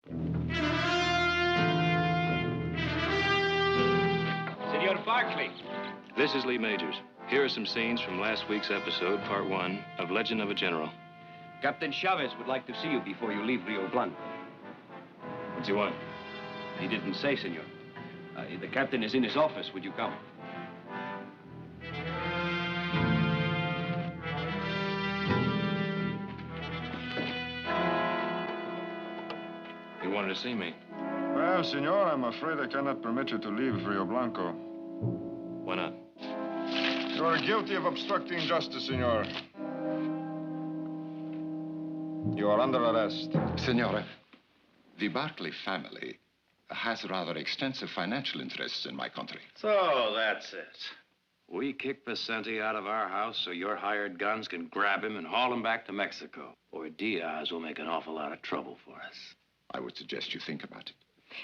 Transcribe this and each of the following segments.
Senor Barkley. This is Lee Majors. Here are some scenes from last week's episode, part 1, of Legend of a General. Captain Chavez would like to see you before you leave Rio Blanco. What's he want? He didn't say, senor. The captain is in his office. Would you come? You wanted to see me. Well, senor, I'm afraid I cannot permit you to leave Rio Blanco. Why not? You are guilty of obstructing justice, senor. You are under arrest. Senora, the Barkley family has rather extensive financial interests in my country. So that's it. We kick Vicente out of our house so your hired guns can grab him and haul him back to Mexico. Or Diaz will make an awful lot of trouble for us. I would suggest you think about it.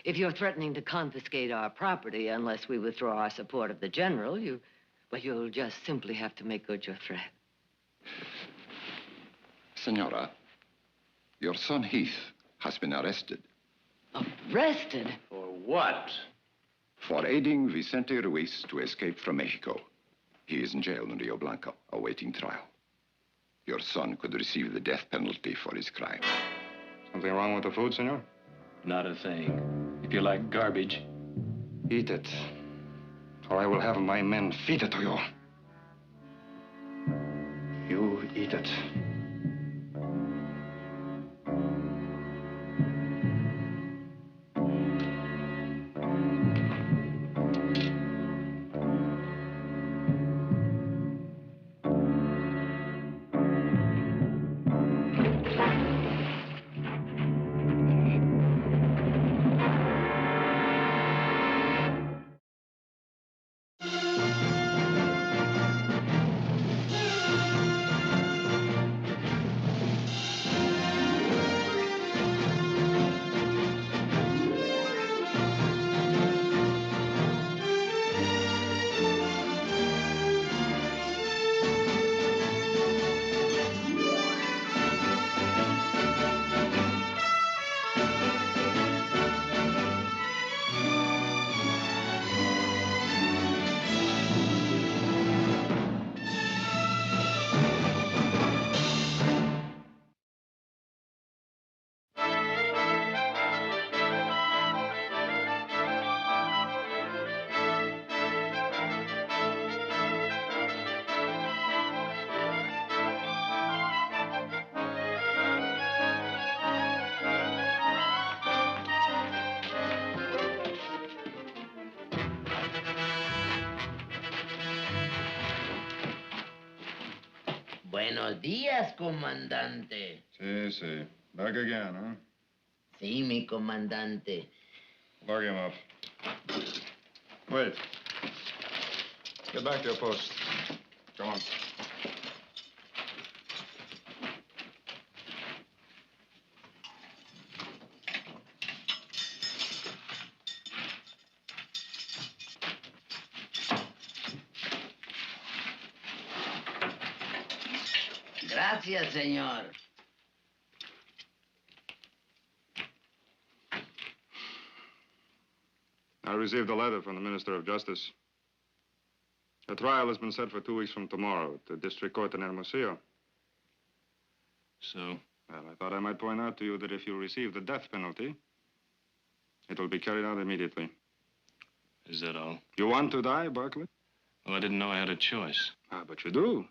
If you're threatening to confiscate our property unless we withdraw our support of the general, you'll just simply have to make good your threat. Senora, your son Heath has been arrested. Arrested? For what? For aiding Vicente Ruiz to escape from Mexico. He is in jail in Rio Blanco, awaiting trial. Your son could receive the death penalty for his crime. Something wrong with the food, senor? Not a thing. If you like garbage. Eat it, or I will have my men feed it to you. You eat it. Buenos días, comandante. Sí. Back again, huh? Sí, mi comandante. Log him up. Wait. Get back to your post. Come on. Gracias, señor. I received a letter from the Minister of Justice. A trial has been set for 2 weeks from tomorrow at the district court in Hermosillo. So? Well, I thought I might point out to you that if you receive the death penalty, it will be carried out immediately. Is that all? You want to die, Barkley? Well, I didn't know I had a choice. But you do.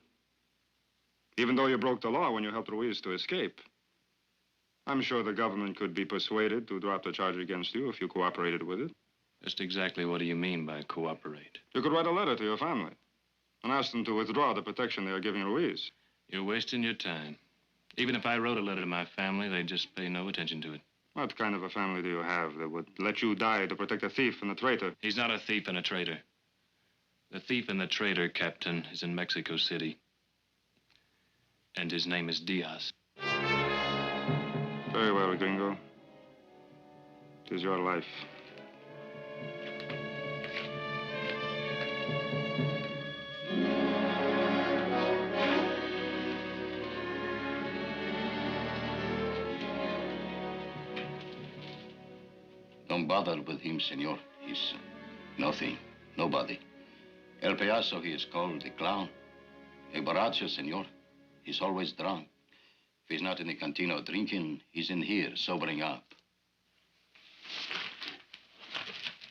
Even though you broke the law when you helped Ruiz to escape. I'm sure the government could be persuaded to drop the charge against you if you cooperated with it. Just exactly what do you mean by cooperate? You could write a letter to your family and ask them to withdraw the protection they are giving Ruiz. You're wasting your time. Even if I wrote a letter to my family, they'd just pay no attention to it. What kind of a family do you have that would let you die to protect a thief and a traitor? He's not a thief and a traitor. The thief and the traitor, Captain, is in Mexico City. And his name is Diaz. Very well, Gringo. It is your life. Don't bother with him, senor. He's nothing, nobody. El Payaso, he is called the clown. El Borracho, senor. He's always drunk. If he's not in the cantina drinking, he's in here sobering up.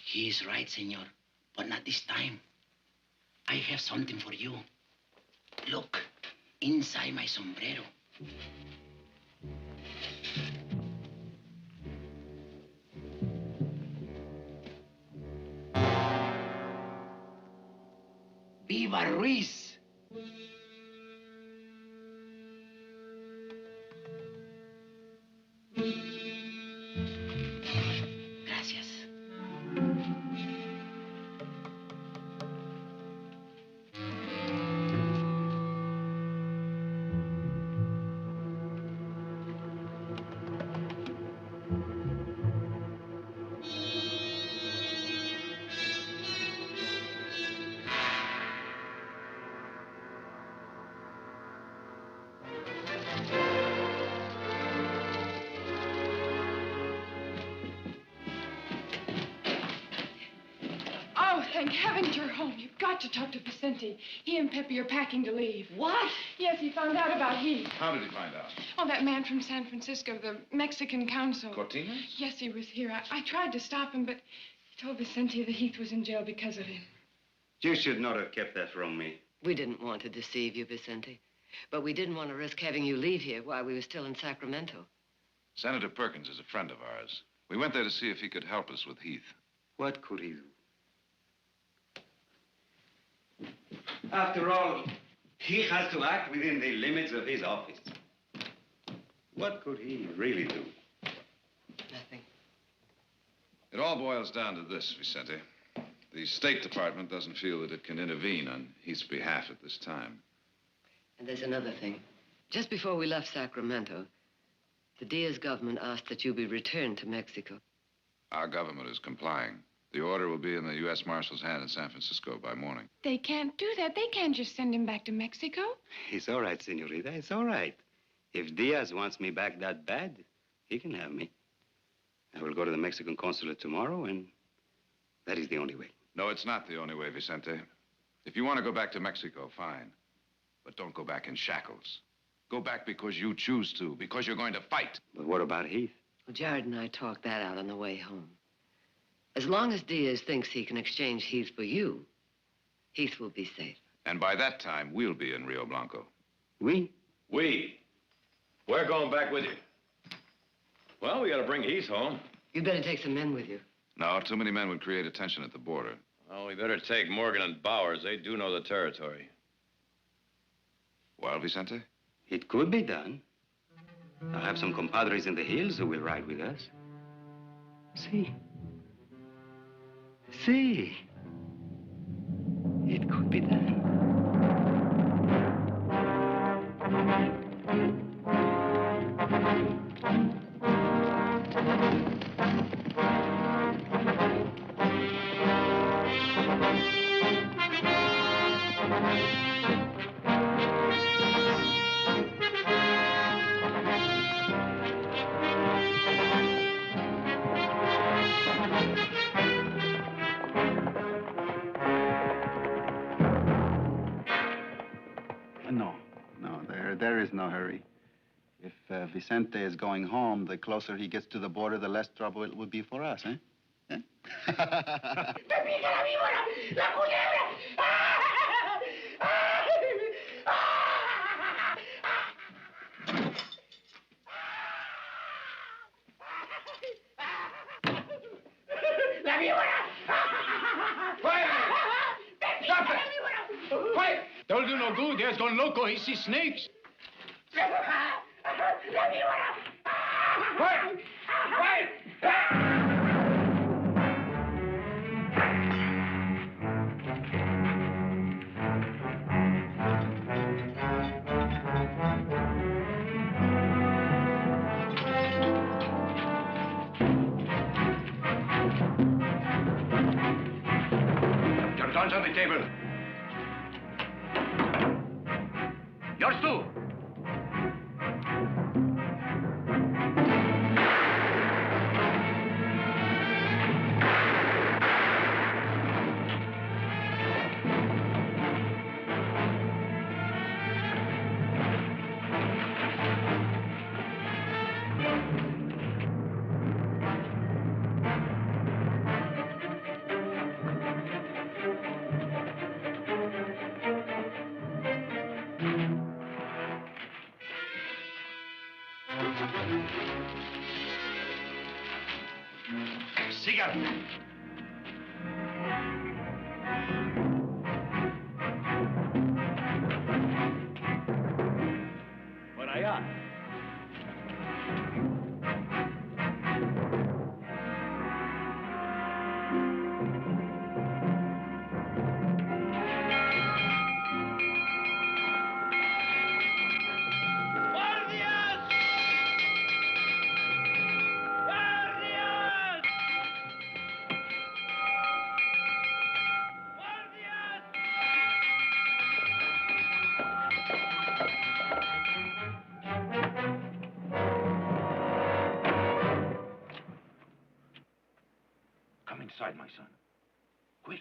He is right, senor, but not this time. I have something for you. Look, inside my sombrero. Viva Ruiz! Gracias. Oh, thank heavens you're home. You've got to talk to Vicente. He and Pepe are packing to leave. What? Yes, he found out about Heath. How did he find out? Oh, that man from San Francisco, the Mexican consul. Cortina? Yes, he was here. I tried to stop him, but he told Vicente that Heath was in jail because of him. You should not have kept that from me. We didn't want to deceive you, Vicente. But we didn't want to risk having you leave here while we were still in Sacramento. Senator Perkins is a friend of ours. We went there to see if he could help us with Heath. What could he do? After all, he has to act within the limits of his office. What could he really do? Nothing. It all boils down to this, Vicente. The State Department doesn't feel that it can intervene on Heath's behalf at this time. And there's another thing. Just before we left Sacramento, the Diaz government asked that you be returned to Mexico. Our government is complying. The order will be in the U.S. Marshal's hand in San Francisco by morning. They can't do that. They can't just send him back to Mexico. It's all right, senorita. It's all right. If Diaz wants me back that bad, he can have me. I will go to the Mexican consulate tomorrow, and that is the only way. No, it's not the only way, Vicente. If you want to go back to Mexico, fine. But don't go back in shackles. Go back because you choose to, because you're going to fight. But what about Heath? Well, Jared and I talked that out on the way home. As long as Diaz thinks he can exchange Heath for you, Heath will be safe. And by that time, we'll be in Rio Blanco. We? We? We're going back with you. Well, we gotta bring Heath home. You'd better take some men with you. No, too many men would create attention at the border. Well, we better take Morgan and Bowers. They do know the territory. Well, Vicente? It could be done. I'll have some compadres in the hills who will ride with us. See? See? It could be done. There is no hurry. If Vicente is going home, the closer he gets to the border, the less trouble it will be for us, eh? Stop it! Quiet! Don't do no good. There's gone loco. He sees snakes. Quiet! Quiet! Your guns on the table. Yours too. Cigarro. Por allá. Come inside, my son. Quick.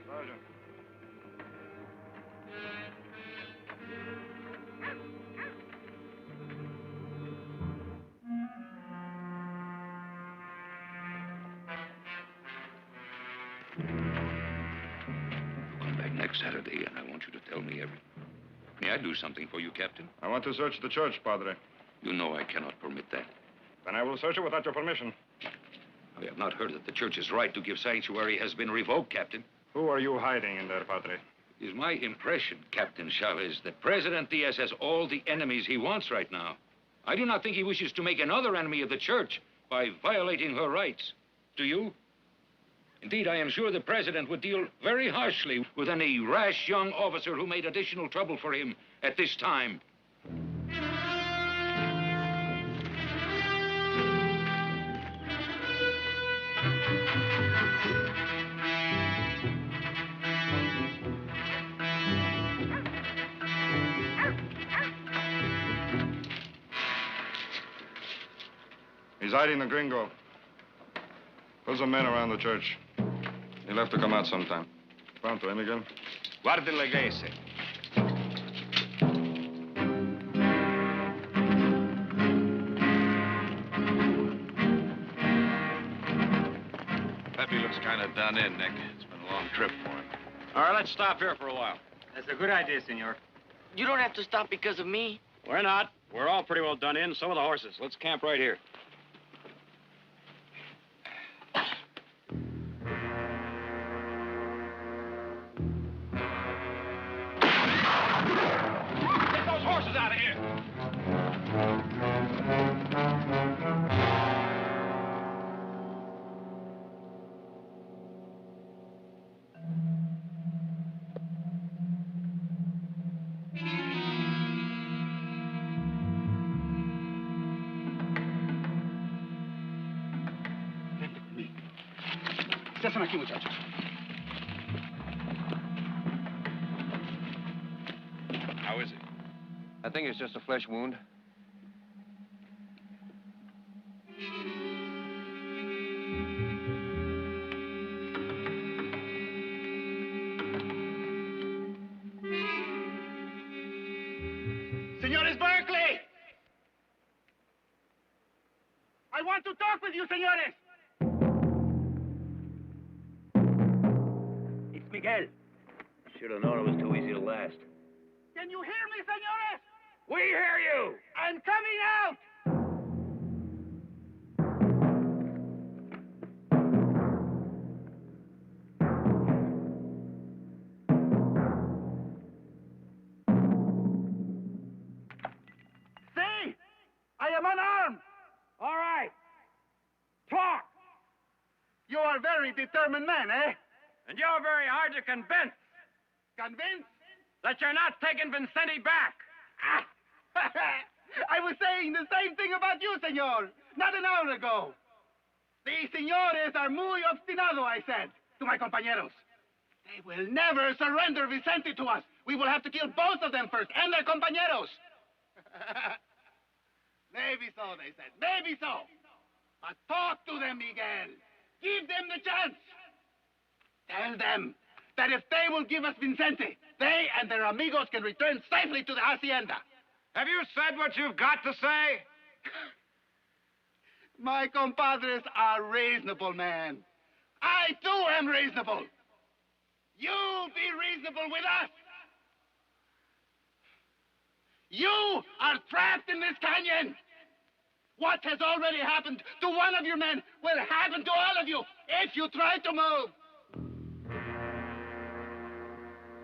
Sergeant. Come back next Saturday, and I want you to tell me everything. May I do something for you, Captain? I want to search the church, Padre. You know I cannot permit that. Then I will search it without your permission. I have not heard that the church's right to give sanctuary has been revoked, Captain. Who are you hiding in there, Padre? It is my impression, Captain Chavez, that President Diaz has all the enemies he wants right now. I do not think he wishes to make another enemy of the church by violating her rights. Do you? Indeed, I am sure the president would deal very harshly with any rash young officer who made additional trouble for him at this time. He's hiding the gringo. There's a man around the church. He'll have to come out sometime. Pronto, eh, Miguel? Guarde la iglesia. Pepe looks kind of done in, Nick. It's been a long trip for him. All right, let's stop here for a while. That's a good idea, senor. You don't have to stop because of me. We're not. We're all pretty well done in. So are the horses. Let's camp right here. Get those horses out of here! ¿Qué hacen aquí, muchachos? How is he? I think it's just a flesh wound. Senores Berkeley! I want to talk with you, senores! It's Miguel. Should have known it was too easy to last. Can you hear me, senores? We hear you! I'm coming out! See? I am unarmed! All right. Talk! You are very determined men, eh? And you're very hard to convince. Convinced? That you're not taking Vincenti back. I was saying the same thing about you, senor, not an hour ago. These senores are muy obstinado, I said to my compañeros. They will never surrender Vicente to us. We will have to kill both of them first, and their compañeros. Maybe so, they said. Maybe so. But talk to them, Miguel. Give them the chance. Tell them that if they will give us Vicente, they and their amigos can return safely to the hacienda. Have you said what you've got to say? My compadres are reasonable men. I, too, am reasonable. You be reasonable with us. You are trapped in this canyon. What has already happened to one of your men will happen to all of you if you try to move.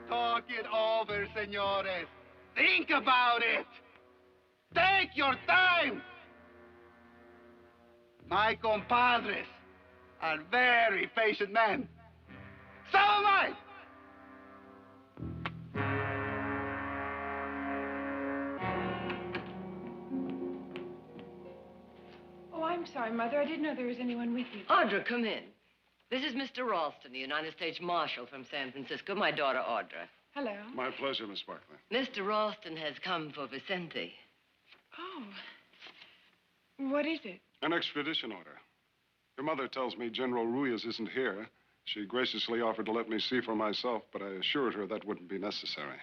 Talk it over, senores. Think about it. Take your time. My compadres are very patient men. So am I. Oh, I'm sorry, Mother. I didn't know there was anyone with you. Audra, come in. This is Mr. Ralston, the United States Marshal from San Francisco, my daughter, Audra. Hello. My pleasure, Miss Barclay. Mr. Ralston has come for Vicente. Oh. What is it? An extradition order. Your mother tells me General Ruiz isn't here. She graciously offered to let me see for myself, but I assured her that wouldn't be necessary.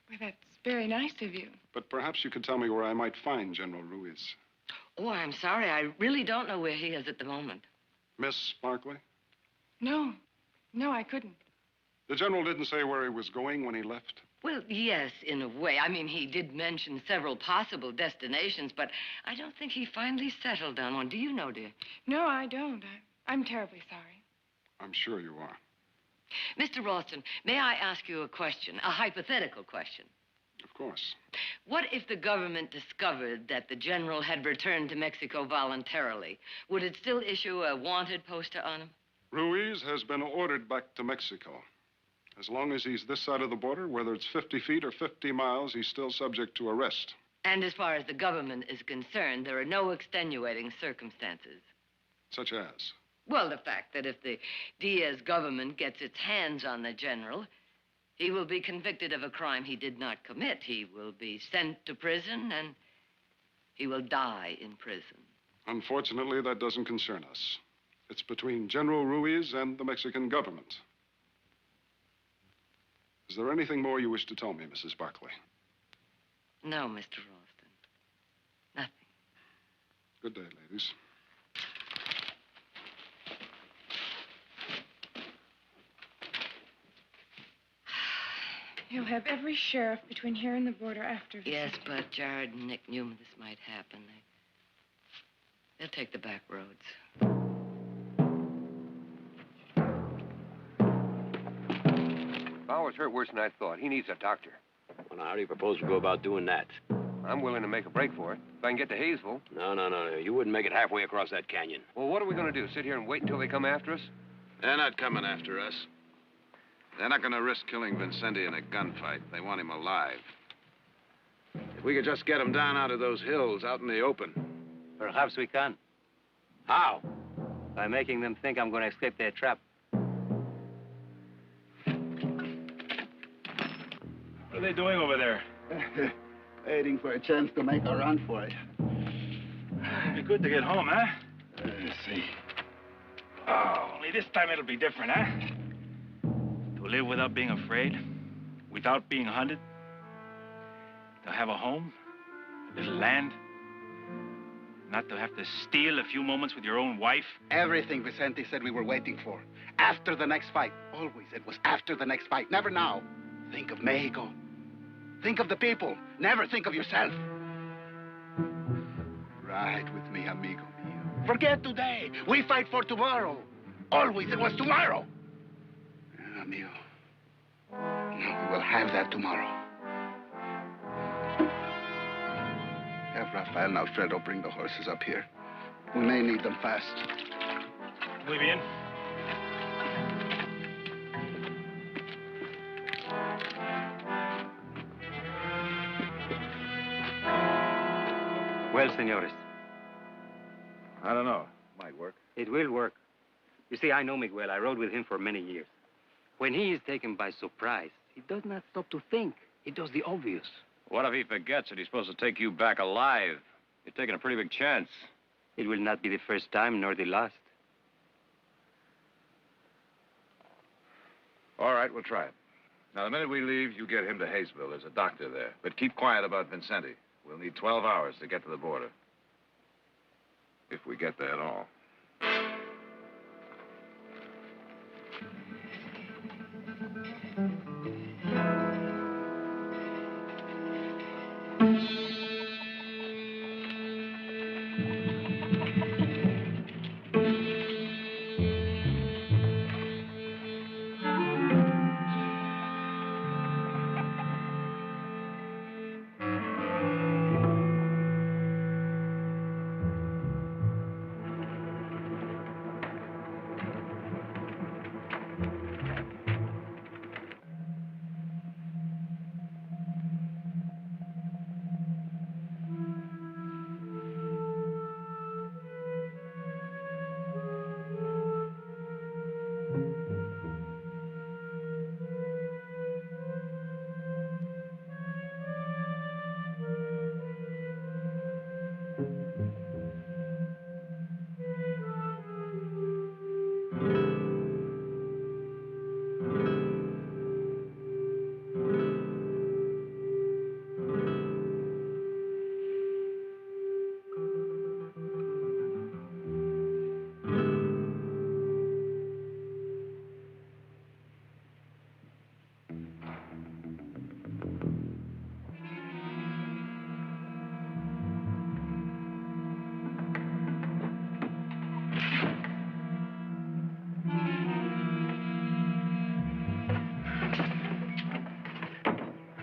Well, that's very nice of you. But perhaps you could tell me where I might find General Ruiz. Oh, I'm sorry. I really don't know where he is at the moment. Miss Barclay? No. No, I couldn't. The general didn't say where he was going when he left? Well, yes, in a way. I mean, he did mention several possible destinations, but I don't think he finally settled on one. Do you know, dear? No, I don't. I'm terribly sorry. I'm sure you are. Mr. Ralston, may I ask you a question, a hypothetical question? Of course. What if the government discovered that the general had returned to Mexico voluntarily? Would it still issue a wanted poster on him? Ruiz has been ordered back to Mexico. As long as he's this side of the border, whether it's 50 feet or 50 miles, he's still subject to arrest. And as far as the government is concerned, there are no extenuating circumstances. Such as? Well, the fact that if the Diaz government gets its hands on the general, he will be convicted of a crime he did not commit. He will be sent to prison, and he will die in prison. Unfortunately, that doesn't concern us. It's between General Ruiz and the Mexican government. Is there anything more you wish to tell me, Mrs. Barclay? No, Mr. Ralston. Nothing. Good day, ladies. He'll have every sheriff between here and the border after Vicente. Yes, but Jared and Nick knew this might happen. They'll take the back roads. Bauer's hurt worse than I thought. He needs a doctor. Well, now, how do you propose we go about doing that? I'm willing to make a break for it. If I can get to Hayesville. No. You wouldn't make it halfway across that canyon. Well, what are we going to do? Sit here and wait until they come after us? They're not coming after us. They're not going to risk killing Vincente in a gunfight. They want him alive. If we could just get him down out of those hills, out in the open. Perhaps we can. How? By making them think I'm going to escape their trap. What are they doing over there? Waiting for a chance to make a run for it. It'd be good to get home, huh? Let's see. Oh, only this time it'll be different, huh? To live without being afraid, without being hunted, to have a home, a little land, not to have to steal a few moments with your own wife. Everything Vicente said we were waiting for. After the next fight. Always it was after the next fight, never now. Think of Mexico. Think of the people. Never think of yourself. Ride with me, amigo mío. Forget today. We fight for tomorrow. Always it was tomorrow. Amigo. No, we will have that tomorrow. Have Rafael and Alfredo bring the horses up here. We may need them fast. Muy bien. Well, senores, I don't know. Might work. it will work. You see, I know Miguel. I rode with him for many years. When he is taken by surprise, he does not stop to think. He does the obvious. What if he forgets that he's supposed to take you back alive? You're taking a pretty big chance. It will not be the first time, nor the last. All right, we'll try it. Now, the minute we leave, you get him to Hayesville. There's a doctor there. But keep quiet about Vincenti. We'll need 12 hours to get to the border. If we get there at all.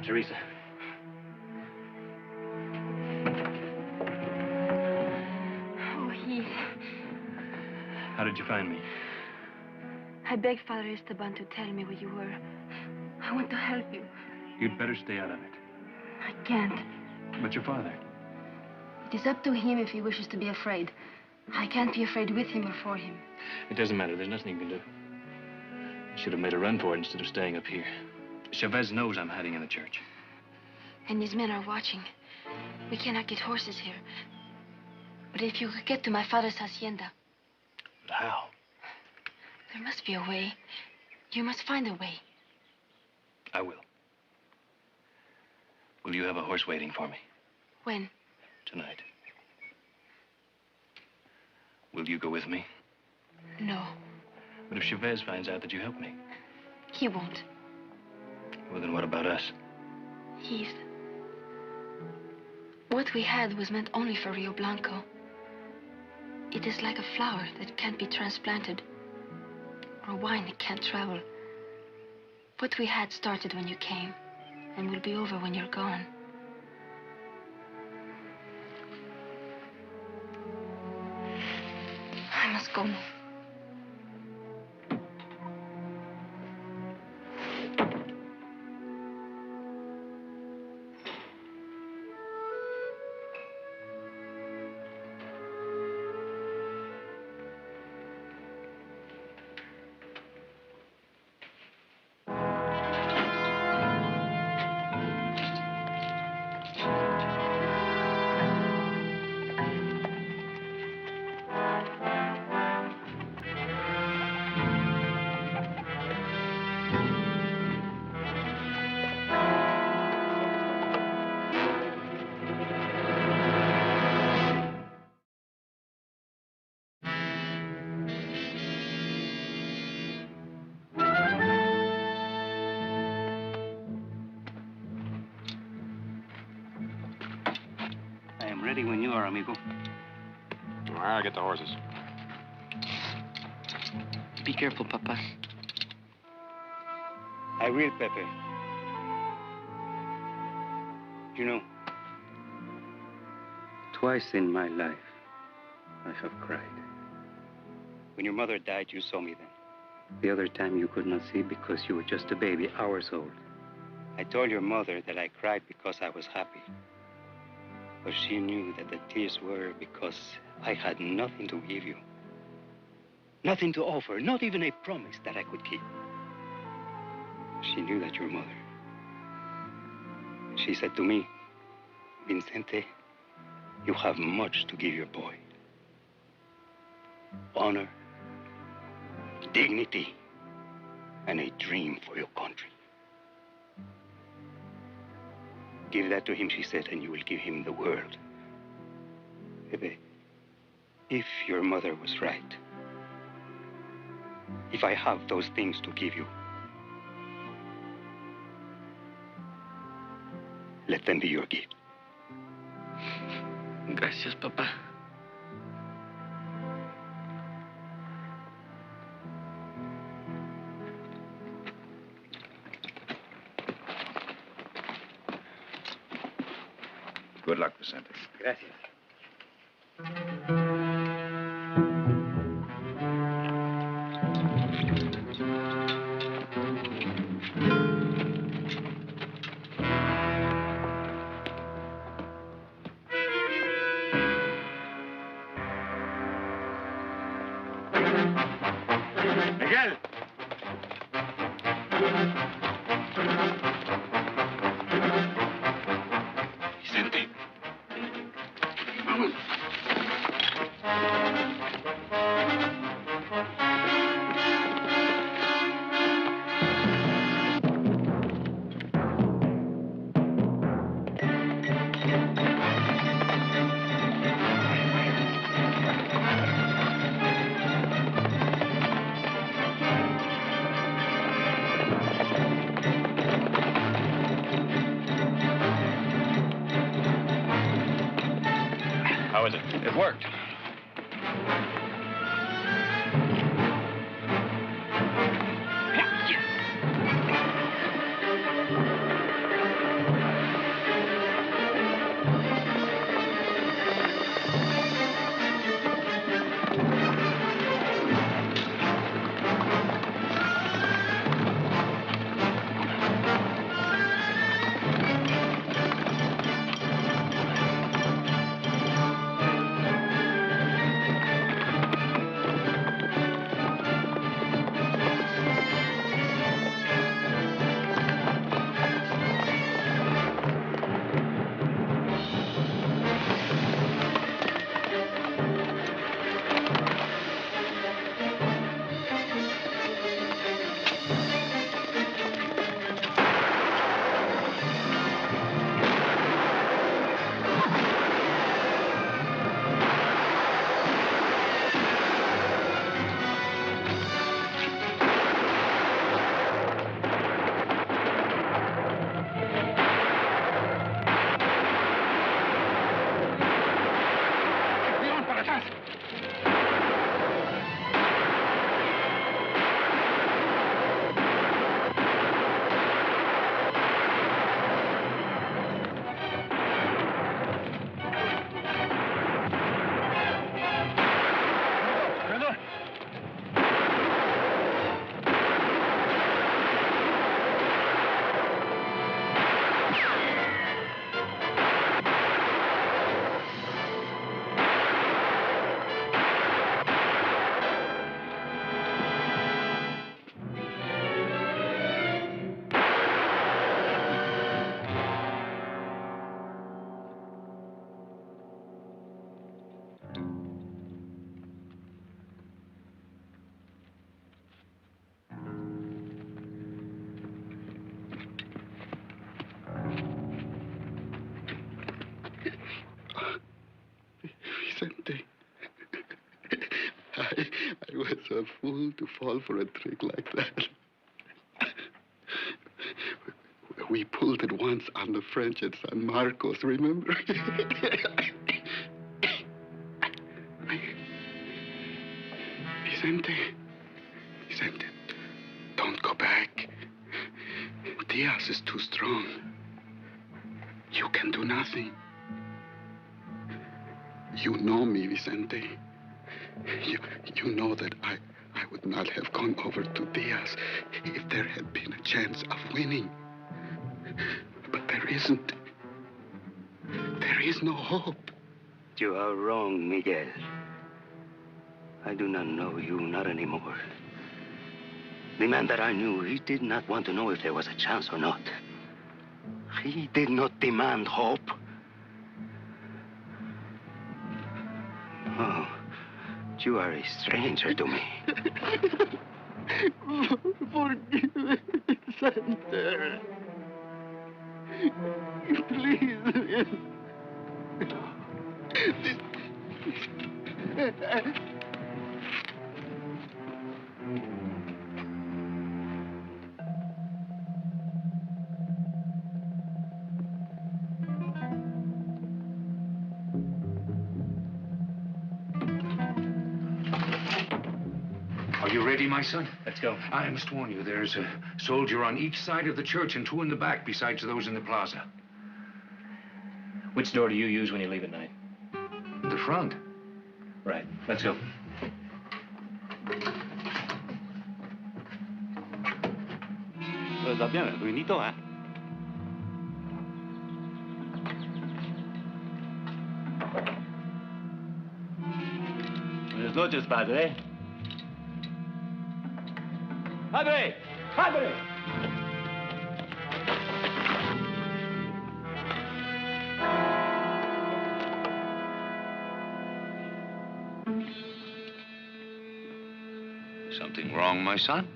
Teresa. Oh, Heath. How did you find me? I begged Father Esteban to tell me where you were. I want to help you. You'd better stay out of it. I can't. But your father? It is up to him if he wishes to be afraid. I can't be afraid with him or for him. It doesn't matter. There's nothing you can do. You should have made a run for it instead of staying up here. Chavez knows I'm hiding in the church. And his men are watching. We cannot get horses here. But if you could get to my father's hacienda. But how? There must be a way. You must find a way. I will. Will you have a horse waiting for me? When? Tonight. Will you go with me? No. But if Chavez finds out that you helped me? He won't. Well, then what about us? Heath. What we had was meant only for Rio Blanco. It is like a flower that can't be transplanted. Or wine that can't travel. What we had started when you came, and will be over when you're gone. I must go now. Ready when you are, amigo. I'll get the horses. Be careful, Papa. I will, Pepe. You know, twice in my life, I have cried. When your mother died, you saw me then. The other time you could not see because you were just a baby, hours old. I told your mother that I cried because I was happy. For she knew that the tears were because I had nothing to give you. Nothing to offer, not even a promise that I could keep. She knew that your mother. She said to me, Vicente, you have much to give your boy. Honor, dignity, and a dream for your country. Give that to him, she said, and you will give him the world. Pepe, if your mother was right, if I have those things to give you, let them be your gift. Gracias, papá. Good luck, Vicente. Gracias. Miguel. Vicente. How is it? It worked. Vicente, I was a fool to fall for a trick like that. We pulled it once on the French at San Marcos, remember? Vicente, don't go back. Diaz is too strong. You can do nothing. You know me, Vicente. You know that I would not have gone over to Diaz if there had been a chance of winning. But there isn't. There is no hope. You are wrong, Miguel. I do not know you, not anymore. The man that I knew, he did not want to know if there was a chance or not. He did not demand hope. Oh, you are a stranger to me. Forgive me, Vicente. Please. Are you ready, my son? Let's go. I must warn you, there's a soldier on each side of the church and 2 in the back, besides those in the plaza. Which door do you use when you leave at night? The front. Right. Let's go. Va bien, Brunito, hein? Buenas noches, padre. Padre! Padre! Something wrong, my son?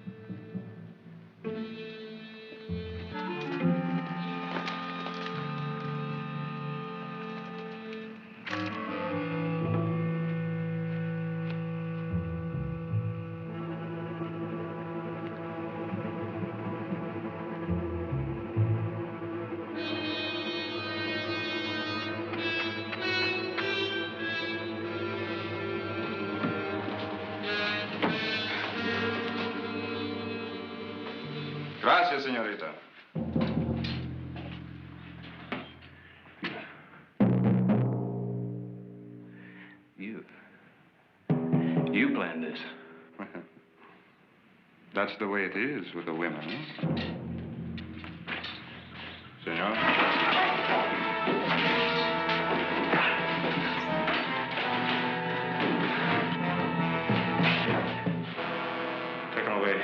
Gracias, señorita. You planned this. That's the way it is with the women, huh? Senor? Take her away.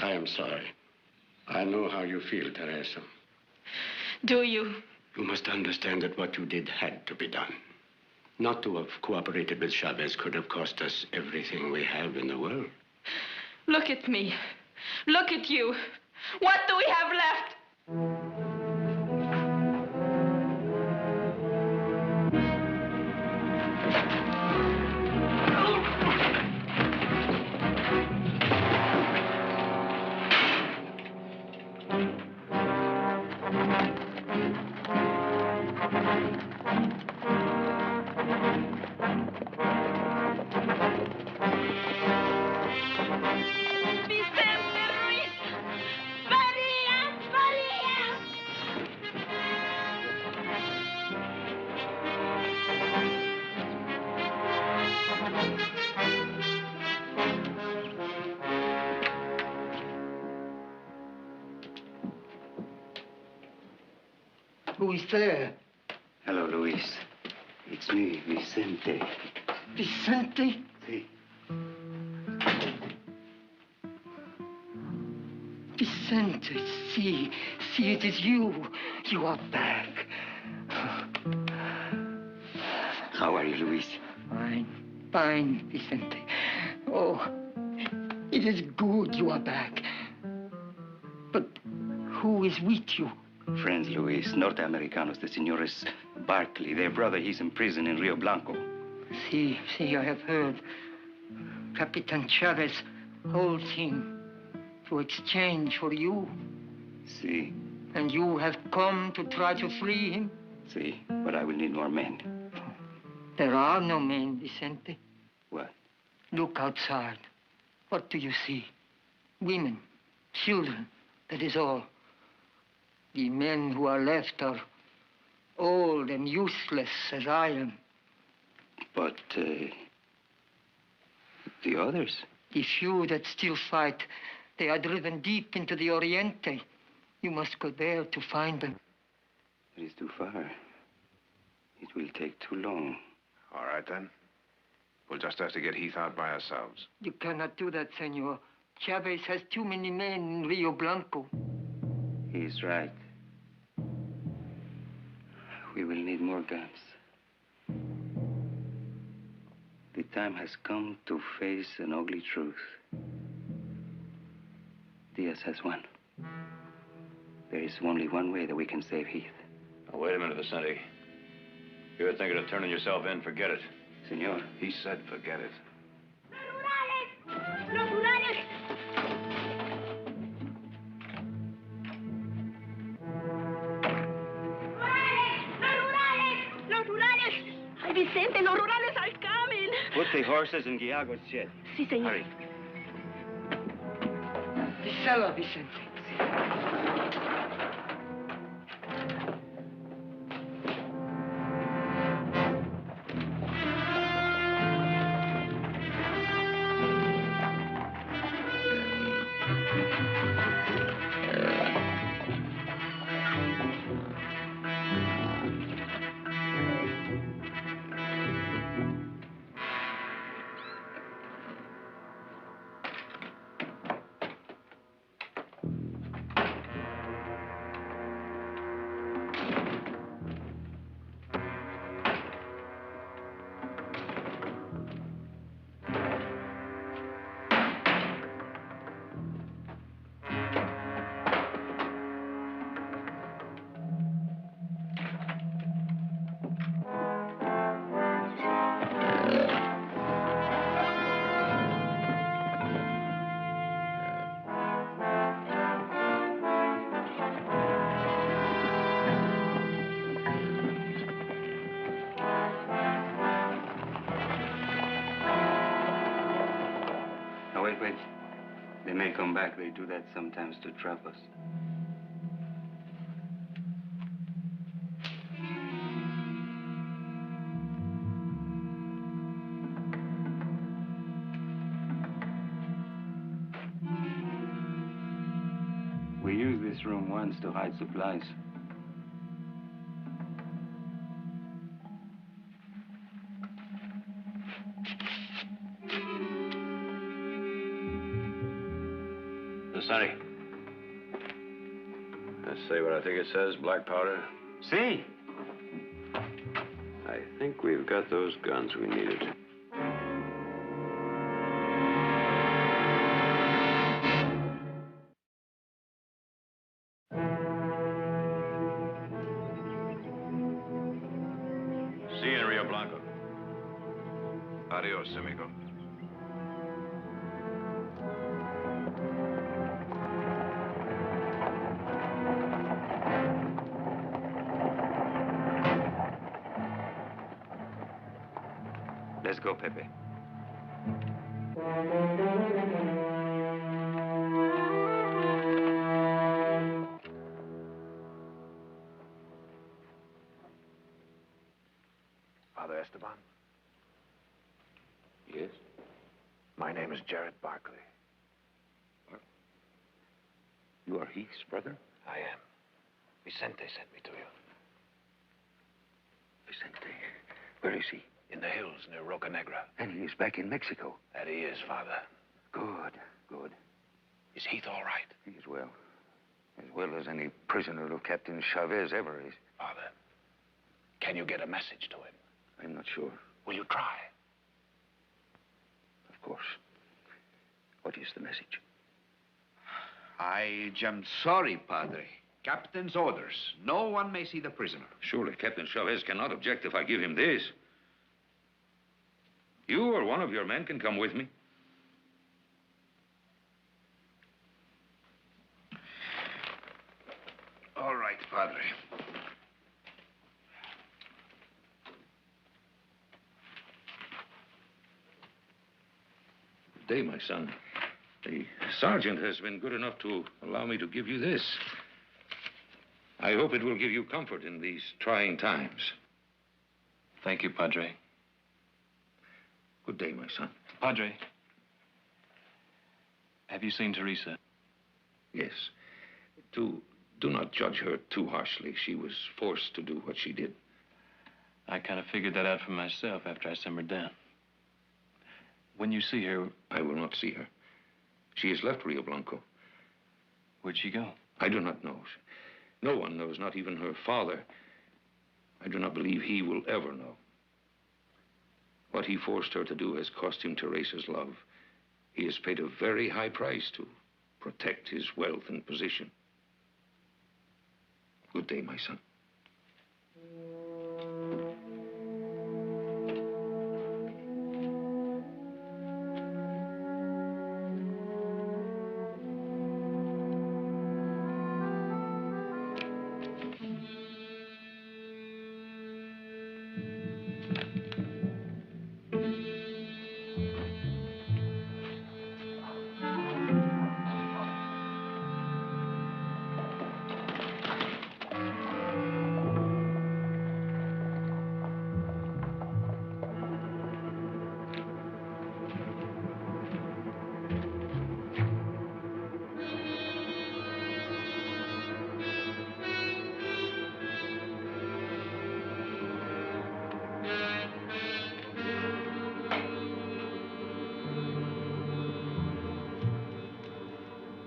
I am sorry. I know how you feel, Teresa. Do you? You must understand that what you did had to be done. Not to have cooperated with Chavez could have cost us everything we have in the world. Look at me. Look at you. What do we have left? Who is there? Hello, Luis. It's me, Vicente. Vicente? Si. Vicente, see, it is you. You are back. How are you, Luis? Fine, Vicente. Oh, it is good you are back. But who is with you? Friends, Luis, Norteamericanos, the Senores Barkley. Their brother, he's in prison in Rio Blanco. See, I have heard. Capitan Chavez holds him to exchange for you. Si. And you have come to try to free him? Si, but I will need more men. There are no men, Vicente. What? Look outside. What do you see? Women, children, that is all. The men who are left are old and useless as I am. But, the others? The few that still fight, they are driven deep into the Oriente. You must go there to find them. It is too far. It will take too long. All right, then. We'll just have to get Heath out by ourselves. You cannot do that, senor. Chavez has too many men in Rio Blanco. He is right. We will need more guns. The time has come to face an ugly truth. Diaz has won. There is only one way that we can save Heath. Now, wait a minute, Vicente. If you're thinking of turning yourself in, forget it. Senor. He said forget it. ¡Los rurales! ¡Los rurales! ¡Ay, Vicente, los rurales al camino! Put the horses in Guiago's shed. Sí, señor. Hurry. The cellar, Vicente. Wait. They may come back. They do that sometimes to trap us. We used this room once to hide supplies. Sonny. Let's see what I think it says, black powder. See? I think we've got those guns we needed. See you in Rio Blanco. Adios, amigo. Let's go, Pepe. Father Esteban? Yes? My name is Jared Barkley. You are Heath's brother? I am. Vicente sent me to you. Vicente? Where is he? In the hills near Roca Negra. And he is back in Mexico. That he is, Father. Good. Is Heath all right? He is well. As well as any prisoner of Captain Chavez ever is. Father, can you get a message to him? I'm not sure. Will you try? Of course. What is the message? I am sorry, Padre. Captain's orders. No one may see the prisoner. Surely Captain Chavez cannot object if I give him this. You or one of your men can come with me. All right, Padre. Good day, my son. The sergeant has been good enough to allow me to give you this. I hope it will give you comfort in these trying times. Thank you, Padre. Good day, my son. Padre, have you seen Teresa? Yes. Do not judge her too harshly. She was forced to do what she did. I kind of figured that out for myself after I simmered down. When you see her... I will not see her. She has left Rio Blanco. Where'd she go? I do not know. No one knows, not even her father. I do not believe he will ever know. What he forced her to do has cost him Teresa's love. He has paid a very high price to protect his wealth and position. Good day, my son.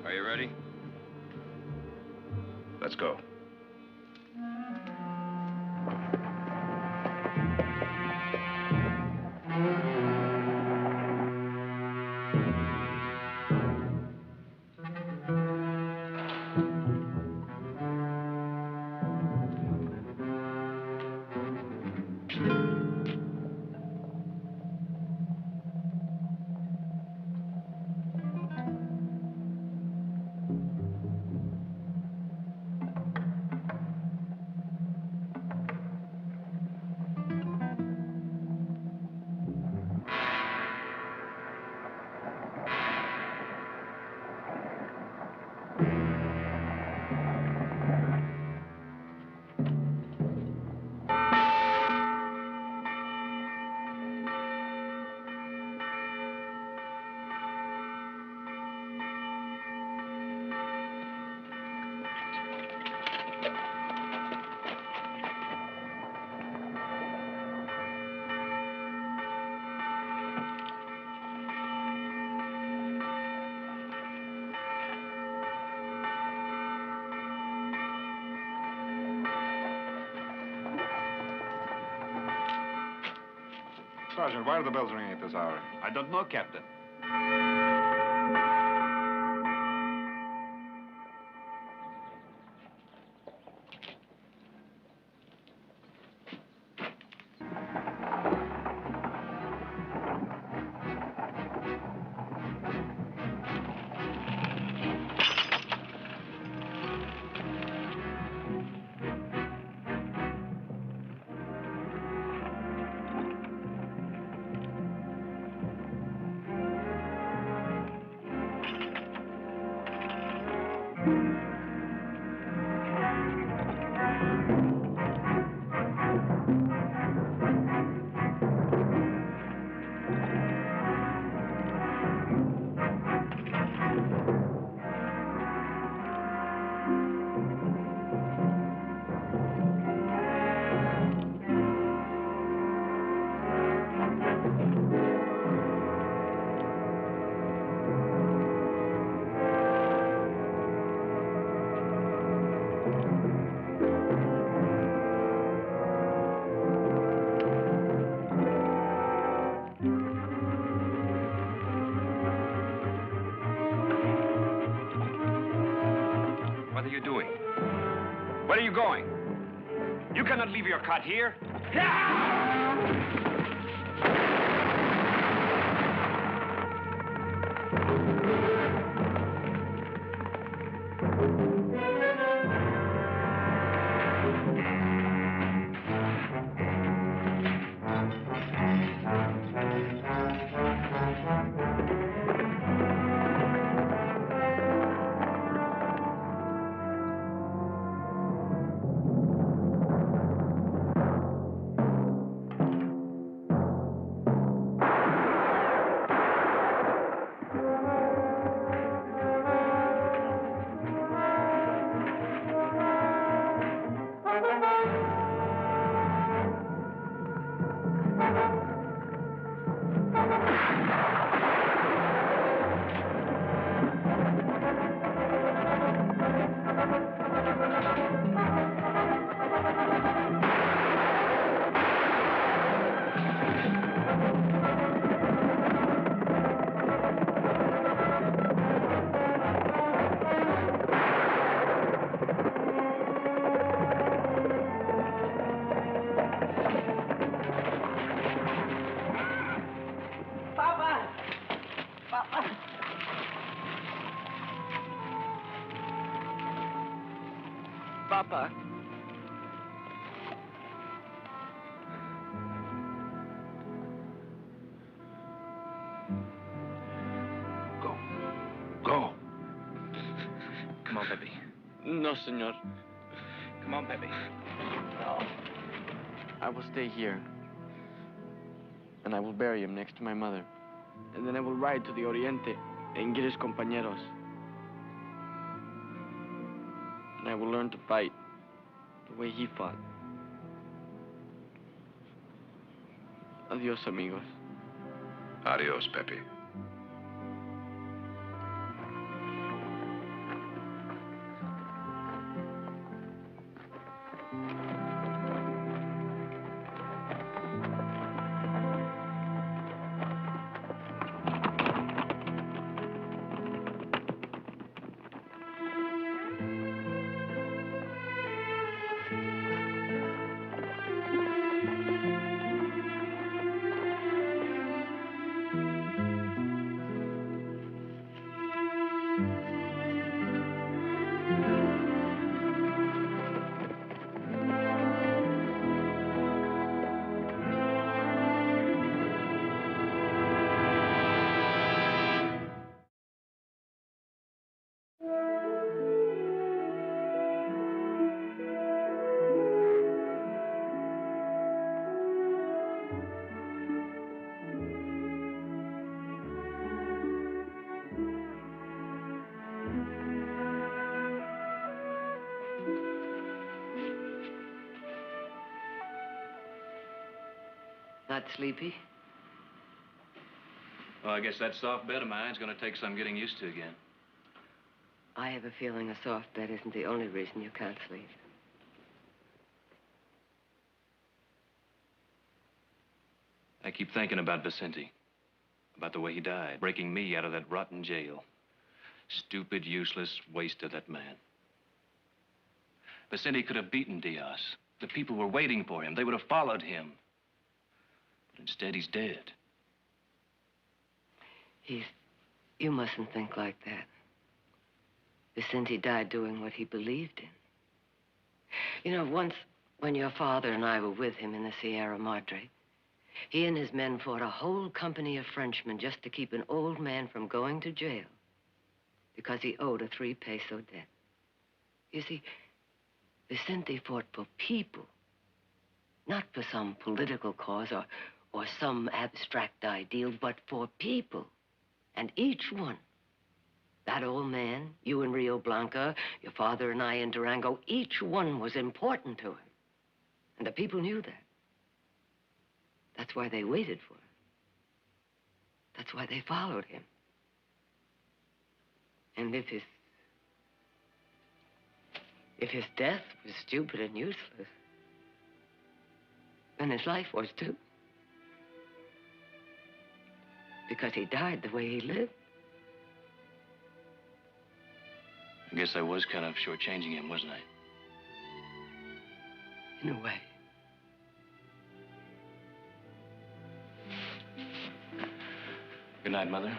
Are you ready? Let's go. Sergeant, why are the bells ringing at this hour? I don't know, Captain. What are you doing? Where are you going? You cannot leave your cot here. Papa. Go. Come on, Pepe. No, senor. Come on, Pepe. No. I will stay here. And I will bury him next to my mother. And then I will ride to the Oriente and get his compañeros. And I will learn to fight the way he fought. Adios, amigos. Adios, Pepe. Not sleepy? Well, I guess that soft bed of mine is going to take some getting used to again. I have a feeling a soft bed isn't the only reason you can't sleep. I keep thinking about Vicente, about the way he died, breaking me out of that rotten jail. Stupid, useless waste of that man. Vicente could have beaten Diaz. The people were waiting for him. They would have followed him. But instead, he's dead. You mustn't think like that. Vicente died doing what he believed in. You know, once when your father and I were with him in the Sierra Madre, he and his men fought a whole company of Frenchmen just to keep an old man from going to jail because he owed a 3-peso debt. You see, Vicente fought for people, not for some political cause or some abstract ideal, but for people. And each one, that old man, you in Rio Blanco, your father and I in Durango, each one was important to him. And the people knew that. That's why they waited for him. That's why they followed him. And if his death was stupid and useless, then his life was too. Because he died the way he lived. I guess I was kind of shortchanging him, wasn't I? In a way. Good night, Mother.